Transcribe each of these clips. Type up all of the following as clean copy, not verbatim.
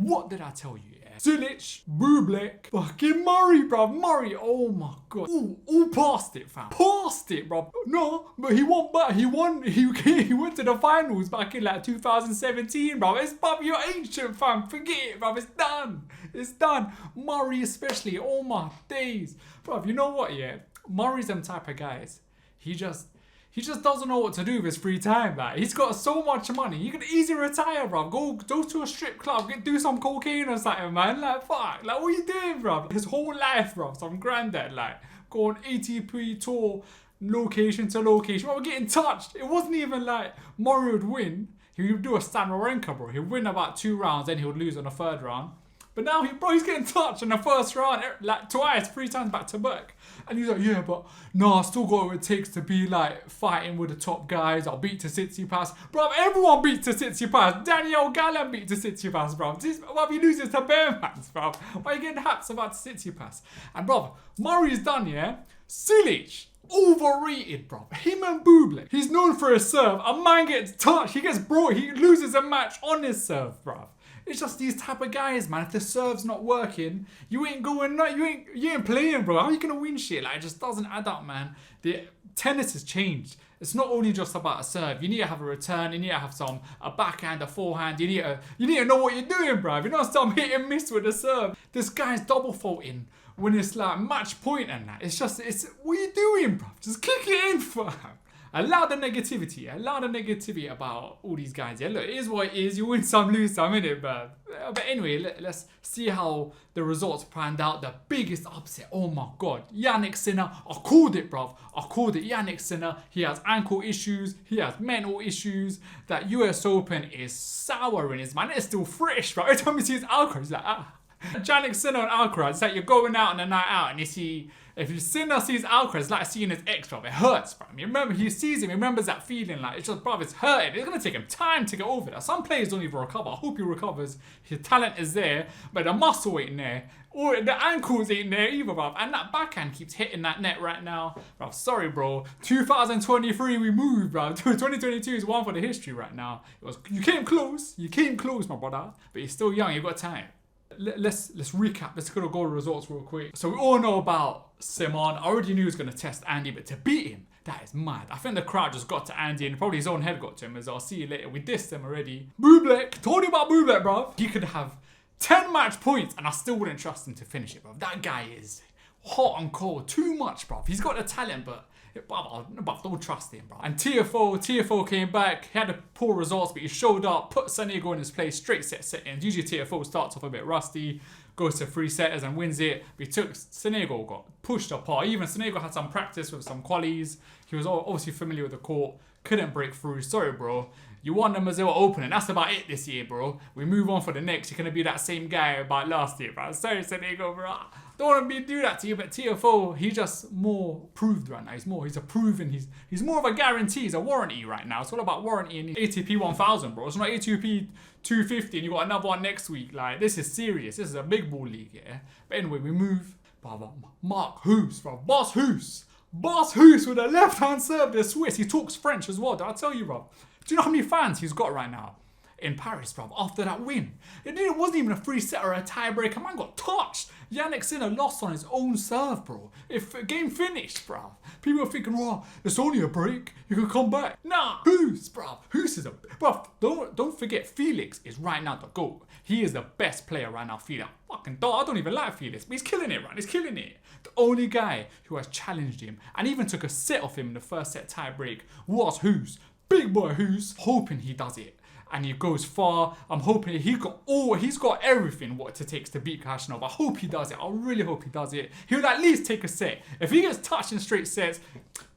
what did I tell you? Cilic, Bublik, fucking Murray, bruv. Murray, oh my god. All past it, fam. Past it, bruv. No, but he won back. He went to the finals back in like 2017, bruv. It's, bruv, you're ancient, fam. Forget it, bruv. It's done. It's done. Murray especially, oh my days. Bruv, you know what, yeah? Murray's them type of guys. He just doesn't know what to do with his free time. Like, he's got so much money. You can easily retire, bro. Go to a strip club, do some cocaine or something, man. Like, fuck. Like, what are you doing, bro? His whole life, bro. Some granddad, like, go on ATP tour, location to location. Bro, we're getting touched. It wasn't even like Murray would win. He would do a Stan Wawrinka, bro. He'd win about 2 rounds, then he would lose on the 3rd round. But now, he's getting touched in the 1st round, like twice, 3 times back to back. And he's like, yeah, but no, I still got what it takes to be like fighting with the top guys. I'll beat to Tsitsipas. Bro, everyone beat to Tsitsipas. Daniel Gallen beat to Tsitsipas, bro. Why he loses to Bearmans, bro? Why are you getting haps about Tsitsipas? And bro, Murray's done, yeah? Cilic, overrated, bro. Him and Bublik. He's known for his serve. A man gets touched. He gets brought. He loses a match on his serve, bro. It's just these type of guys, man. If the serve's not working, you ain't going, you ain't playing, bro. How are you gonna win shit? Like, it just doesn't add up, man. The tennis has changed. It's not only just about a serve. You need to have a return. You need to have a backhand, a forehand. You need to know what you're doing, bro. You know, some hit and miss with the serve. This guy's double faulting when it's like match point and that. It's what are you doing, bro? Just kick it in, fam. Allow the negativity about all these guys. Yeah, look, it is what it is. You win some, lose some, innit, bro? But anyway, let's see how the results panned out. The biggest upset, oh my god. Jannik Sinner, I called it, bruv. I called it. Jannik Sinner, he has ankle issues. He has mental issues. That US Open is sour in his mind. It's still fresh, bro. Every time you see his alcohol, he's like, ah. Jannik Sinner and alcohol, it's like you're going out on a night out and you see... If your Sinner sees alcohol, it's like seeing his ex, bro. It hurts, bro. He sees him, he remembers that feeling. Like, it's just, bro, it's hurting. It's going to take him time to get over that. Some players don't even recover. I hope he recovers. His talent is there, but the muscle ain't there. Or the ankles ain't there either, bro. And that backhand keeps hitting that net right now. Bro, sorry, bro. 2023, we moved, bro. 2022 is one for the history right now. You came close. You came close, my brother. But you're still young. You've got time. Let's recap. Let's go to the results real quick. So we all know about Simon. I already knew he was going to test Andy, but to beat him, that is mad. I think the crowd just got to Andy and probably his own head got to him as I'll see you later. We dissed him already. Bublik, told you about Bublik, bro. He could have 10 match points and I still wouldn't trust him to finish it, bro. That guy is hot and cold. Too much, bro. He's got the talent, but don't trust him, bro. And TFO came back. He had poor results, but he showed up, put Sonego in his place, straight settings. Usually TFO starts off a bit rusty, goes to 3 setters and wins it. But Sonego got pushed apart. Even Sonego had some practice with some qualies. He was obviously familiar with the court. Couldn't break through. Sorry, bro. You won the Mozilla Open and that's about it this year, bro. We move on for the next. You're going to be that same guy about last year, bro. Sorry, Sonego, bro. Don't want to do that to you, but TFO, he's just more proved right now. He's a proven, he's more of a guarantee. He's a warranty right now. It's all about warranty and ATP 1000, bro. It's not ATP 250 and you got another one next week. Like, this is serious. This is a big ball league, yeah? But anyway, we move. Mark Hoos, bro. Boss Hoos with a left-hand serve, the Swiss. He talks French as well. Did I tell you, bro? Do you know how many fans he's got right now in Paris, bro, after that win? It wasn't even a 3-set or a tiebreaker. Man got touched. Jannik Sinner lost on his own serve, bro. If a game finished, bro, people are thinking, oh, it's only a break. You can come back. Nah, Hoos, bro. Hoos is bro, don't forget, Felix is right now the GOAT. He is the best player right now, Felix. Fucking dog. I don't even like Felix, but he's killing it, right? He's killing it. The only guy who has challenged him and even took a set off him in the 1st set tiebreak was Hoos. Big boy Hoos. Hoping he does it. And he goes far. I'm hoping he's got everything what it takes to beat Khachanov. I hope he does it. I really hope he does it. He'll at least take a set. If he gets touched in straight sets,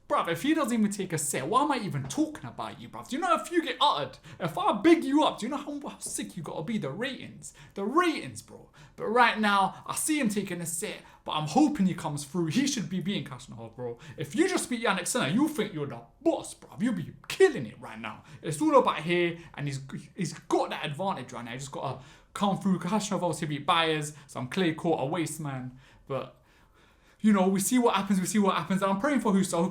bruv, if he doesn't even take a set, why am I even talking about you, bruv? Do you know if you get uttered, if I big you up, do you know how sick you gotta be? The ratings, bro. But right now, I see him taking a set, but I'm hoping he comes through. He should be beating Khachanov, bro. If you just beat Jannik Sinner, you think you're the boss, bruv. You'll be killing it right now. It's all about here, and he's got that advantage right now. He's just gotta come through. Khachanov obviously beat Byers, some clay court, a waste man, but you know, we see what happens. And I'm praying for Huesler. I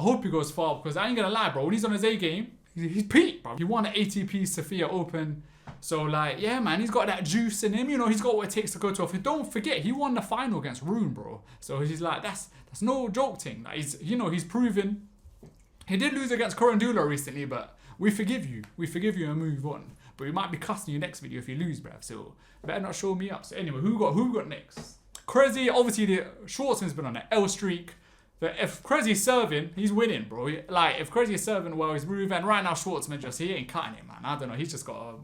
hope he goes far. Because I ain't gonna lie, bro. When he's on his A game, he's peak, bro. He won the ATP Sofia Open. So, like, yeah, man, he's got that juice in him. You know, he's got what it takes to go to a... Don't forget, he won the final against Rune, bro. So he's like, that's no joke thing. Like, he's proven... He did lose against Corandula recently, but we forgive you. We forgive you and move on. But we might be cussing you next video if you lose, bruv. So better not show me up. So anyway, who got next? Crazy, obviously the Schwartzman's been on an L streak. But if Crazy's serving, he's winning, bro. Like, if Crazy's serving well, he's moving. Right now, Schwartzman he ain't cutting it, man. I don't know. He's just got to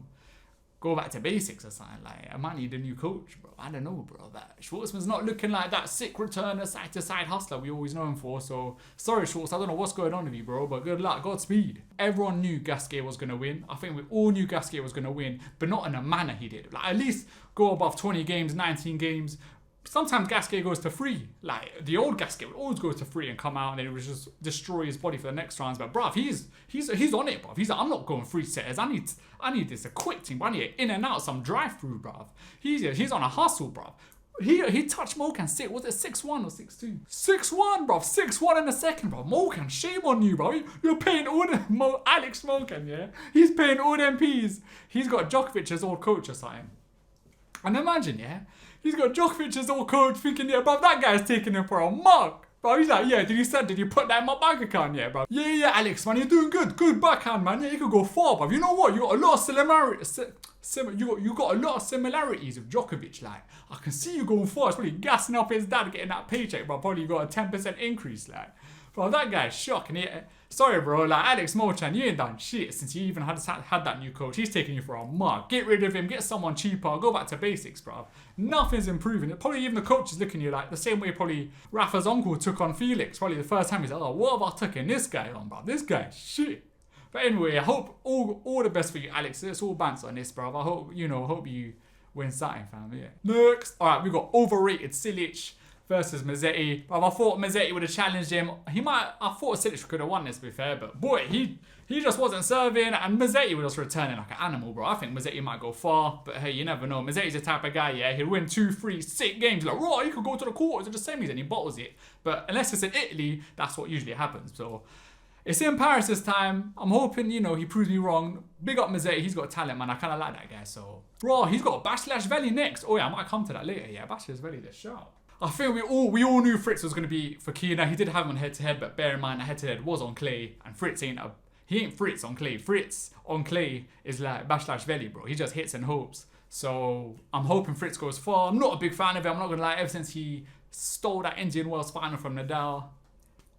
go back to basics or something. Like, I might need a new coach, bro. I don't know, bro. That Schwartzman's not looking like that sick returner, side-to-side hustler we always know him for. So, sorry, Schwartz. I don't know what's going on with you, bro. But good luck. Godspeed. Everyone knew Gasquet was going to win. I think we all knew Gasquet was going to win. But not in a manner he did. Like, at least go above 20 games, 19 games. Sometimes Gasquet goes to 3. Like, the old Gasquet would always go to 3 and come out and then it would just destroy his body for the next rounds. But, bruv, he's on it, bruv. He's like, I'm not going 3 setters. I need this a quick thing. I need in and out, some drive-through, bruv. He's on a hustle, bruv. He touched Mokan, was it 6-1 or 6-2? 6-1, bruv. 6-1 in a second, bruv. Mokan, shame on you, bruv. You're paying all the... Alex Mokan, yeah? He's paying all them P's. He's got Djokovic as old coach or something. And imagine, yeah? He's got Djokovic as old coach thinking, yeah, bruv, that guy's taking him for a mug. Bro, he's like, yeah, did you put that in my bank account yet, bro? Yeah, Alex, man, you're doing good. Good backhand, man. Yeah, you could go far, bro. You know what? You got a lot of similarities. You got a lot of similarities with Djokovic. Like, I can see you going far. It's probably gassing up his dad getting that paycheck, bro. Probably got a 10% increase, like. Bro, that guy's shocking. Sorry, bro. Like, Alex Mochan, you ain't done shit since you even had that new coach. He's taking you for a mug. Get rid of him. Get someone cheaper. Go back to basics, bro. Nothing's improving. Probably even the coach is looking at you like the same way probably Rafa's uncle took on Felix. Probably the first time he's like, oh, what have I taken this guy on, bro? This guy's shit. But anyway, I hope all the best for you, Alex. It's all banter on this, bro. I hope you win something, fam. Yeah. Next. All right, we got overrated Silic versus Mazzetti. But I thought Mazzetti would have challenged him. I thought Silic could have won this, to be fair. But boy, he just wasn't serving. And Mazzetti was just returning like an animal, bro. I think Mazzetti might go far. But hey, you never know. Mazzetti's the type of guy, yeah. He'll win 2, 3, 6 games. Like, right, he could go to the quarters or the semis and he bottles it. But unless it's in Italy, that's what usually happens. So it's in Paris this time. I'm hoping, he proves me wrong. Big up Mazzetti. He's got talent, man. I kind of like that guy. So, bro, he's got Basilashvili next. Oh, yeah, I might come to that later. Yeah, Basilashvili, the shout. I think we all knew Fritz was going to be for Kina. He did have him on head-to-head, but bear in mind, that head-to-head was on clay, and Fritz ain't Fritz on clay. Fritz on clay is like Basilashvili, bro. He just hits and hopes. So I'm hoping Fritz goes far. I'm not a big fan of him. I'm not going to lie. Ever since he stole that Indian Wells final from Nadal,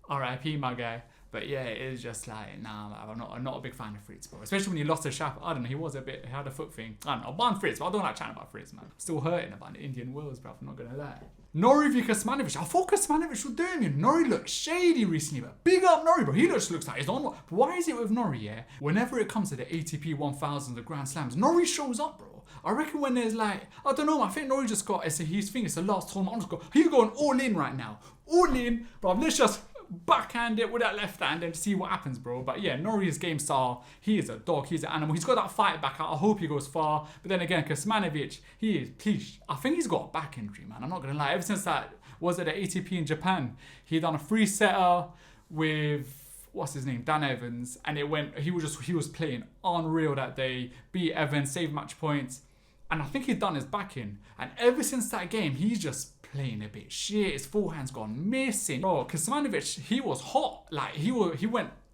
R.I.P. my guy. But yeah, it is just like, nah, I'm not a big fan of Fritz, bro. Especially when he lost to Shap. I don't know, he had a foot thing. I don't know, ban Fritz, but I don't like chatting about Fritz, man. Still hurting about the Indian Wells, bro. I'm not going to lie. Nori v Kecmanovic. I thought Kecmanovic was doing it. Nori looked shady recently, but big up Nori, bro. He looks like he's on. But why is it with Nori, yeah? Whenever it comes to the ATP 1000, the Grand Slams, Nori shows up, bro. I reckon when there's like, I don't know, I think Nori just got, it's the last tournament. He's going all in right now. All in, bro. Let's just backhand it with that left hand and see what happens, bro. But yeah, Nori's game style, he is a dog, he's an animal. He's got that fight back out. I hope he goes far. But then again, Kecmanovic, he is please. I think he's got a back injury, man. I'm not gonna lie. Ever since that was at the ATP in Japan, he done a 3-setter with what's his name, Dan Evans, and he was playing unreal that day. Beat Evans, saved match points, and I think he'd done his back in. And ever since that game, he's just playing a bit shit. His forehand's gone missing. Bro, Kecmanovic, he was hot. Like,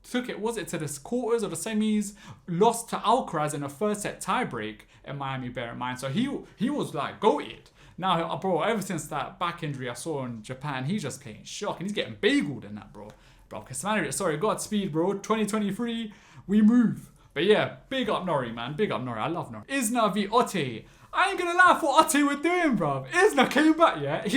took it to the quarters or the semis, lost to Alcaraz in a first set tiebreak in Miami, bear in mind. So he was like goated. Now, bro, ever since that back injury I saw in Japan, he's just playing shock and he's getting bageled in that, bro. Bro, Kecmanovic, sorry, Godspeed, bro. 2023, we move. But yeah, big up Nori, man. Big up Nori. I love Nori. Isner v Otte. I ain't gonna lie, what Otte were doing, bruv. Isner came back, yeah? I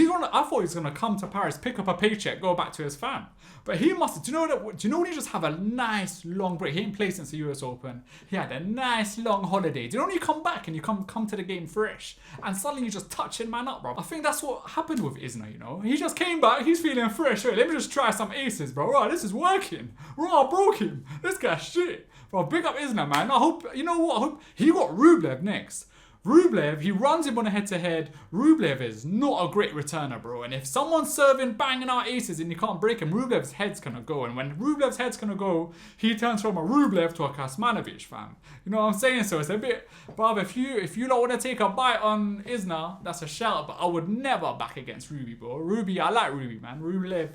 thought he was gonna come to Paris, pick up a paycheck, go back to his fam. But he must have, do you know when you just have a nice long break? He ain't played since the US Open. He had a nice long holiday. Do you know when you come back and you come to the game fresh and suddenly you just touching man up, bro? I think that's what happened with Isner, He just came back, he's feeling fresh. Right, let me just try some aces, bro. Right, this is working. Right, I broke him. This guy's shit. Bro, big up Isner, man. I hope he got Rublev next. Rublev, he runs him on a head-to-head. Rublev is not a great returner, bro. And if someone's serving, banging out aces and you can't break him, Rublev's head's gonna go. And when Rublev's head's gonna go, he turns from a Rublev to a Kecmanovic, fam. You know what I'm saying? So it's a bit, bruv, if you don't want to take a bite on Isner, that's a shout. But I would never back against Ruby, bro. Ruby, I like Ruby, man. Rublev,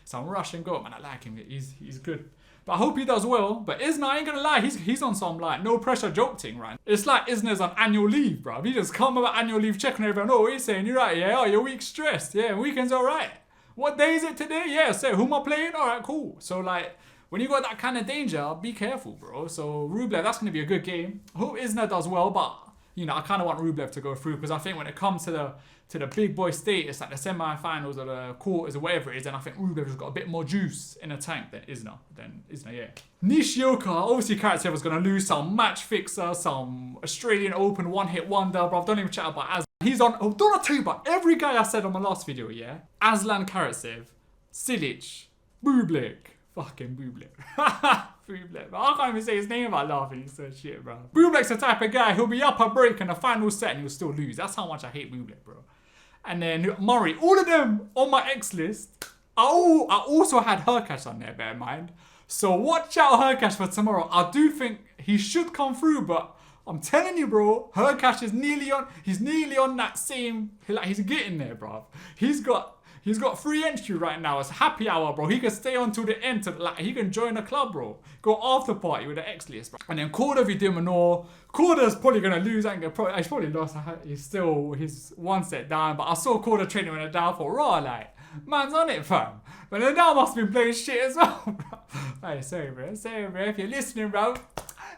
some Russian goat, man. I like him. He's good. But I hope he does well. But Isner, I ain't gonna lie, he's on some like no pressure joke thing, right? It's like Isner's on annual leave, bro. He just come about annual leave checking everyone. Oh, what are you saying? You're right, yeah? Oh, your week's stressed. Yeah, weekend's alright. What day is it today? Yeah, so who am I playing? Alright, cool. So like, when you got that kind of danger, be careful, bro. So Rublev, that's gonna be a good game. I hope Isner does well, but you know, I kind of want Rublev to go through because I think when it comes to the big boy status, like the semi-finals or the quarters or whatever it is, then I think Rublev has got a bit more juice in the tank than Isner, yeah. Nishioka, obviously Karatsev was going to lose some match fixer, some Australian Open one-hit wonder, bro. Don't even chat about Aslan. He's on, oh, don't I tell you about every guy I said on my last video, yeah? Aslan Karatsev, Silic, Bublik, fucking Bublik. Bublik. I can't even say his name without laughing. He's so shit, bro. Bublik's the type of guy, he'll be up a break in the final set and he'll still lose. That's how much I hate Bublik, bro. And then Murray, all of them on my X list. I also had Hurkacz on there, bear in mind. So watch out Hurkacz for tomorrow. I do think he should come through, but I'm telling you, bro, Hurkacz is nearly on that same, like he's getting there, bro. He's got free entry right now. It's happy hour, bro. He can stay on till the end. Like he can join the club, bro. Go after party with the X list, bro. And then Korda v Dimonor. Korda's probably gonna lose. He's probably lost. He's one set down. But I saw Korda training when it down for raw. Like man's on it, fam. But then now must be playing shit as well, bro. Hey, sorry, bro. If you're listening, bro,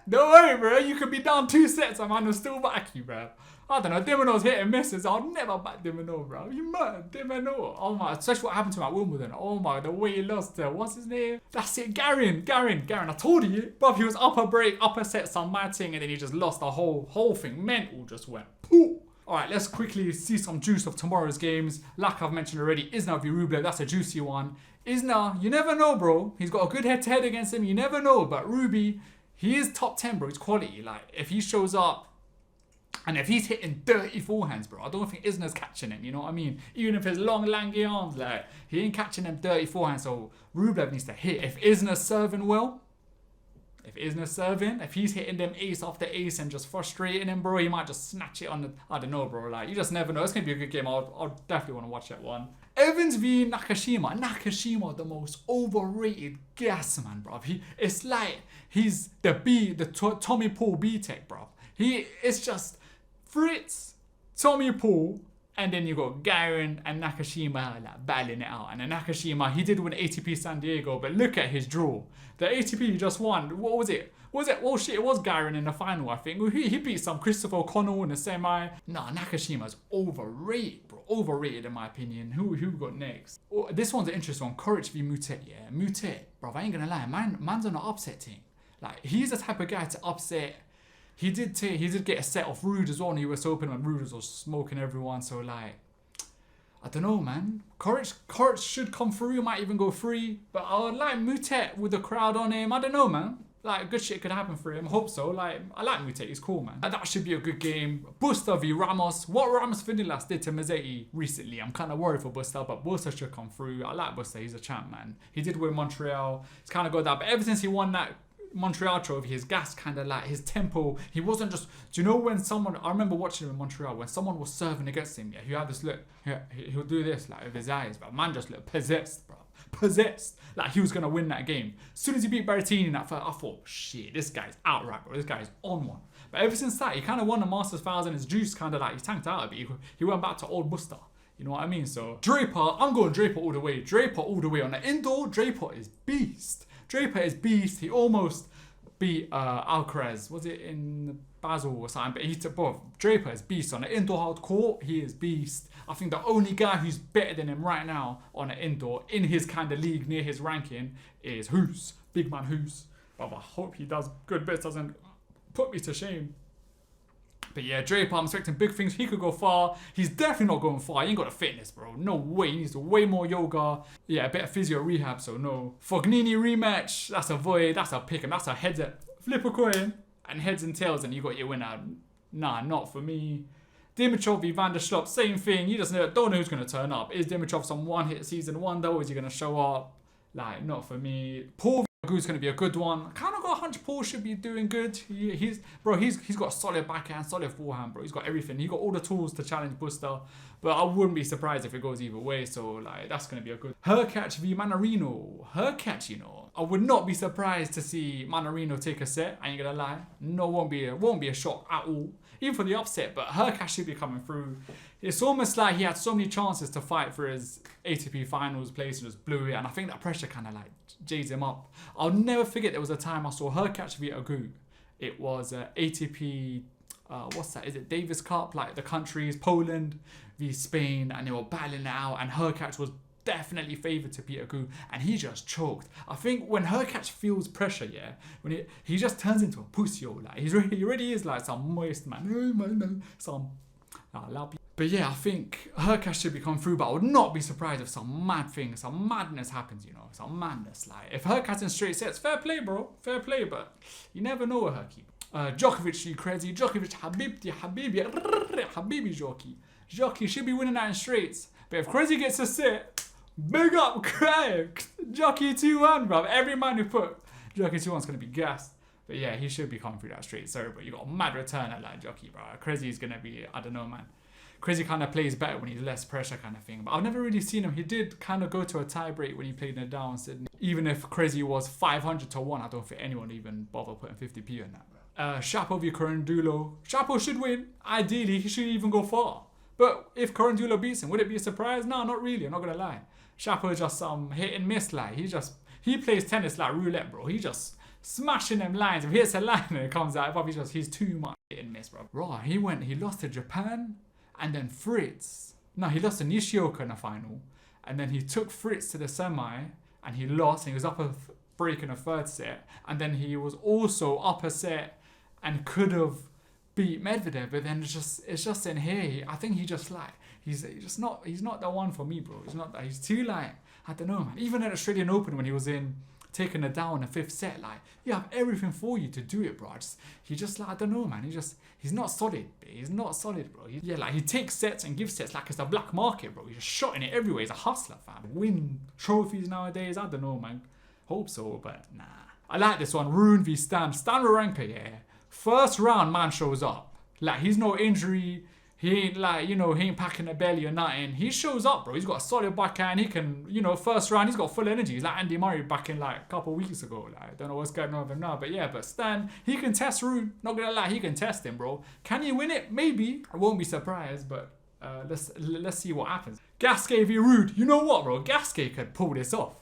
don't worry, bro. You could be down 2 sets. I'm gonna still back you, bro. I don't know, Dimonor's hitting misses. I'll never back Dimonor, bro. You mad, Dimonor. Oh my, especially what happened to him at Wimbledon. Oh my, the way he lost to, what's his name? That's it, Garin. I told you, bro, he was upper break, upper set, some mad thing, and then he just lost the whole thing. Mental just went pooh. Alright, let's quickly see some juice of tomorrow's games. Like I've mentioned already, Isner v Rublev, that's a juicy one. Isner, you never know, bro. He's got a good head-to-head against him, you never know. But Ruby, he is top 10, bro. He's quality. Like, if he shows up, and if he's hitting dirty forehands, bro, I don't think Isner's catching him, you know what I mean? Even if his long, lanky arms, like, he ain't catching them dirty forehands, so Rublev needs to hit. If Isner's serving well, if he's hitting them ace after ace and just frustrating him, bro, he might just snatch it on the, I don't know, bro, like, you just never know. It's going to be a good game. I'll definitely want to watch that one. Evans v Nakashima. Nakashima, the most overrated gas man, bro. It's like he's the Tommy Paul B-Tech, bro. It's just Fritz, Tommy Paul, and then you got Garin and Nakashima like battling it out. And then Nakashima, he did win ATP San Diego, but look at his draw. The ATP he just won, what was it? Well, shit, it was Garin in the final, I think. He beat some Christopher O'Connell in the semi. Nah, Nakashima's overrated, bro. Overrated, in my opinion. Who got next? Oh, this one's an interesting one. Coric v Mutet, yeah. Mutet, bro, I ain't gonna lie. Man's on an upset team. Like, he's the type of guy to upset. He did get a set off Rude as well in the US Open when Rude was smoking everyone. So, like, I don't know, man. Coric should come through. He might even go free. But I would like Mutet with the crowd on him. I don't know, man. Like, good shit could happen for him. I hope so. Like, I like Mutet. He's cool, man. That should be a good game. Busta v Ramos. What Ramos Vinilas did to Mazzetti recently, I'm kind of worried for Busta, but Busta should come through. I like Busta. He's a champ, man. He did win Montreal. He's kind of got that. But ever since he won that Montreal trophy, his gas kind of like his tempo, he wasn't just, do you know when someone, I remember watching him in Montreal, when someone was serving against him, yeah, he had this look, he'll do this like with his eyes, but man just looked possessed, bro, possessed, like he was gonna win that game. As soon as he beat Berrettini in that first, I thought, shit, this guy's outright, bro, this guy's on one. But ever since that, he kind of won the Masters finals and his juice kind of like, he tanked out a bit, he went back to old Buster. You know what I mean? So Draper, I'm going Draper all the way. Draper all the way. On the indoor, Draper is beast. Draper is beast. He almost beat Alcaraz. Was it in Basel or something? But he's above. Draper is beast. On the indoor hard court, he is beast. I think the only guy who's better than him right now on the indoor, in his kind of league, near his ranking, is Hoos. Big man Hoos. But I hope he does good bits, doesn't put me to shame. But yeah, Draper, I'm expecting big things. He could go far. He's definitely not going far. He ain't got the fitness, bro. No way. He needs to way more yoga. Yeah, a bit of physio rehab, so no. Fognini rematch. That's a void. That's a pick. And that's a heads up. Flip a coin. And heads and tails, and you got your winner. Nah, not for me. Dimitrov v Vanderslot, same thing. You just don't know who's going to turn up. Is Dimitrov some one-hit season wonder, or is he going to show up? Like, not for me. Paul Agu's going to be a good one. Kind of got a hunch Paul should be doing good. He's got a solid backhand, solid forehand, bro. He's got everything. He got all the tools to challenge Buster. But I wouldn't be surprised if it goes either way. So, like, that's going to be a good... Hurkacz v Manarino. Hurkacz, you know. I would not be surprised to see Manarino take a set. I ain't going to lie. No, won't be a shock at all. Even for the upset, but Hurkacz should be coming through. It's almost like he had so many chances to fight for his ATP finals place and just blew it. And I think that pressure kind of like jades him up. I'll never forget there was a time I saw Hurkacz v Agu. It was ATP, what's that? Is it Davis Cup? Like the countries, Poland v Spain, and they were battling it out. And Hurkacz was definitely favoured to beat Agu, and he just choked. I think when Hurkacz feels pressure, yeah, when he just turns into a pussy, like he really is like some moist man, But yeah, I think Hurkacz should be coming through, but I would not be surprised if some mad thing, some madness happens, you know, some madness. Like if Hurkacz in straight sets, fair play, bro, fair play, but you never know with Herky. Djokovic, you crazy, Djokovic, Habibi, Jockey should be winning that in straights, but if Crazy gets a set, big up Craig! Jockey 2-1, bro. Every man who put Jockey 2-1's going to be gassed. But yeah, he should be coming through that straight. Sorry, but you got a mad return at like Jockey, bro. Crazy is going to be, I don't know, man. Crazy kind of plays better when he's less pressure kind of thing. But I've never really seen him. He did kind of go to a tie break when he played Nadal in Sydney. Even if Crazy was 500 to 1, I don't think anyone even bother putting 50p on that, bro. Shapo v Corandulo. Shapo should win. Ideally, he should even go far. But if Corandulo beats him, would it be a surprise? No, not really. I'm not going to lie. Shapo is just some hit and miss, like he plays tennis like roulette, bro. He just smashing them lines. If he hits a line and it comes out, he's too much hit and miss, bro. Right, he lost to Japan and then Fritz. No, he lost to Nishioka in the final, and then he took Fritz to the semi and he lost, and he was up a break in the third set, and then he was also up a set and could have beat Medvedev, but then it's just in here. I think he just like he's not the one for me, bro. He's not that. He's too like, I don't know, man. Even at Australian Open when he was in taking it down in the fifth set, like you have everything for you to do it, bro. He just like, I don't know, man. He's not solid. He's not solid, bro. He takes sets and gives sets like it's a black market, bro. He's just shotting it everywhere. He's a hustler, fam. Win trophies nowadays. I don't know, man. Hope so, but nah. I like this one. Rune v Stan. Stan Wawrinka, yeah. First round, man shows up. Like, he's no injury. He ain't like, he ain't packing a belly or nothing. He shows up, bro. He's got a solid backhand. He can, first round, he's got full energy. He's like Andy Murray back in like a couple of weeks ago. Like, I don't know what's going on with him now. But yeah, Stan, he can test Rune. Not gonna lie, he can test him, bro. Can he win it? Maybe. I won't be surprised, but let's see what happens. Gasquet v Rude. You know what, bro? Gasquet could pull this off.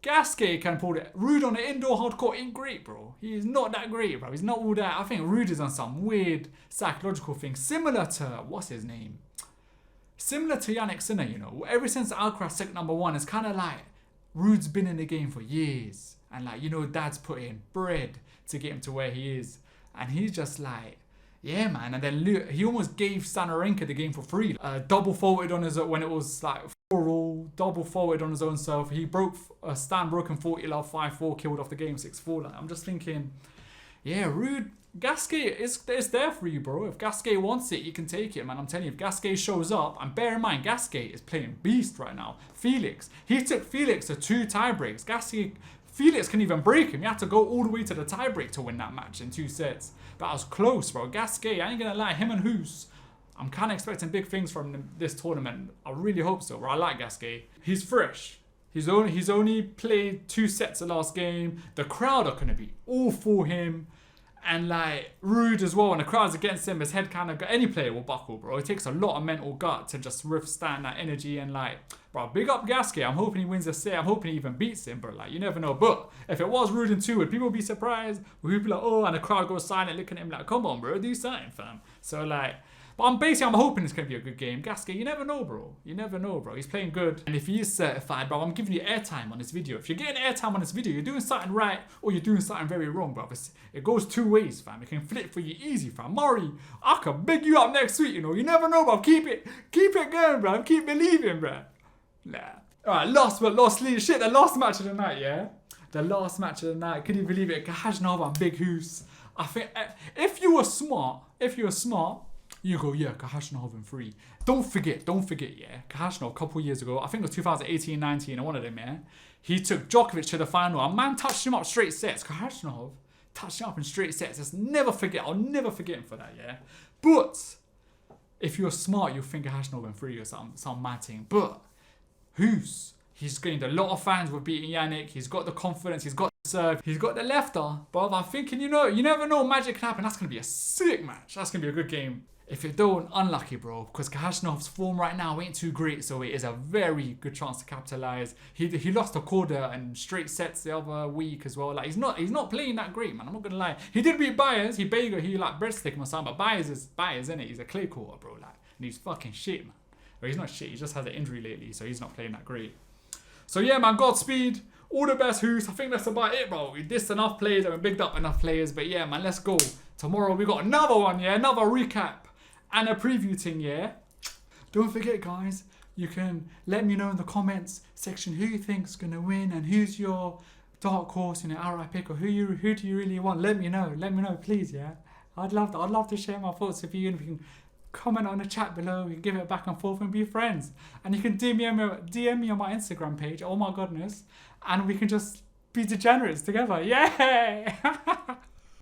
Gasquet can pull it. Rude on the indoor hard court ain't great, bro. He's not that great, bro. He's not all that. I think Rude is on some weird psychological thing. Similar to, what's his name? Similar to Yannick Sinner, Ever since Alcaraz took #1, it's kind of like Rude's been in the game for years. And like, Dad's put in bread to get him to where he is. And he's just like, yeah, man. And then he almost gave Stan Wawrinka the game for free. Double faulted on his, when it was like 4-all, double faulted on his own self. He Stan broke him 40 love, 5-4, killed off the game 6-4. Like, I'm just thinking, yeah, Rude, Gasquet, it's there for you, bro. If Gasquet wants it, you can take it, man. I'm telling you, if Gasquet shows up, and bear in mind, Gasquet is playing beast right now. Felix, he took Felix to 2 tie breaks. Felix can even break him. You have to go all the way to the tie break to win that match in 2 sets. But I was close, bro. Gasquet, I ain't gonna lie, him and Hoos, I'm kind of expecting big things from this tournament. I really hope so, bro. I like Gasquet. He's fresh. He's only played 2 sets the last game. The crowd are gonna be all for him. And like Rude as well, when the crowd's against him, his head kind of, any player will buckle, bro. It takes a lot of mental gut to just withstand that energy. And like, bro, big up Gasquet. I'm hoping he wins a set. I'm hoping he even beats him, but like, you never know. But if it was Rude in 2, would people be surprised? Would people be like, oh, and the crowd goes silent looking at him like, come on, bro, do something, fam. So like, but I'm hoping it's going to be a good game. Gasquet, you never know, bro. You never know, bro. He's playing good. And if he is certified, bro, I'm giving you airtime on this video. If you're getting airtime on this video, you're doing something right or you're doing something very wrong, bro. It goes 2 ways, fam. It can flip for you easy, fam. Murray, I can big you up next week, You never know, bro. Keep it going, bro. Keep believing, bro. Nah. Alright, last lead. Shit, the last match of the night, yeah? The last match of the night. Can you believe it? Khajnov and Big Hoos. I think if you were smart, you go, yeah, Khachanov in 3. Don't forget, yeah. Khachanov, a couple years ago, I think it was 2018-19, one of them, yeah. He took Djokovic to the final. A man touched him up straight sets. Khachanov touched him up in straight sets. I'll never forget him for that, yeah. But if you're smart, you'll think Khachanov in 3 or some mad thing. But he's gained a lot of fans with beating Yannick. He's got the confidence. He's got the serve. He's got the lefter. But I'm thinking, you never know, magic can happen. That's going to be a sick match. That's going to be a good game. If you don't, unlucky, bro, because Khachanov's form right now ain't too great, so it is a very good chance to capitalize. He lost to Korda and straight sets the other week as well. Like he's not playing that great, man. I'm not gonna lie. He did beat Byers. He like breadstick him or something, but Byers, isn't it? He's a clay courter, bro. Like, and he's fucking shit, man. Or he's not shit. He just has an injury lately, so he's not playing that great. So yeah, man. Godspeed. All the best, Hoos. I think that's about it, bro. We dissed enough players and we bigged up enough players, but yeah, man. Let's go. Tomorrow we got another one, yeah, another recap. And a preview thing, yeah? Don't forget, guys, you can let me know in the comments section who you think's going to win and who's your dark horse in an outright pick, or who do you really want. Let me know, please, yeah? I'd love to share my thoughts with you, and we can comment on the chat below. We can give it back and forth and be friends. And you can DM me on my Instagram page, oh my goodness, and we can just be degenerates together. Yeah!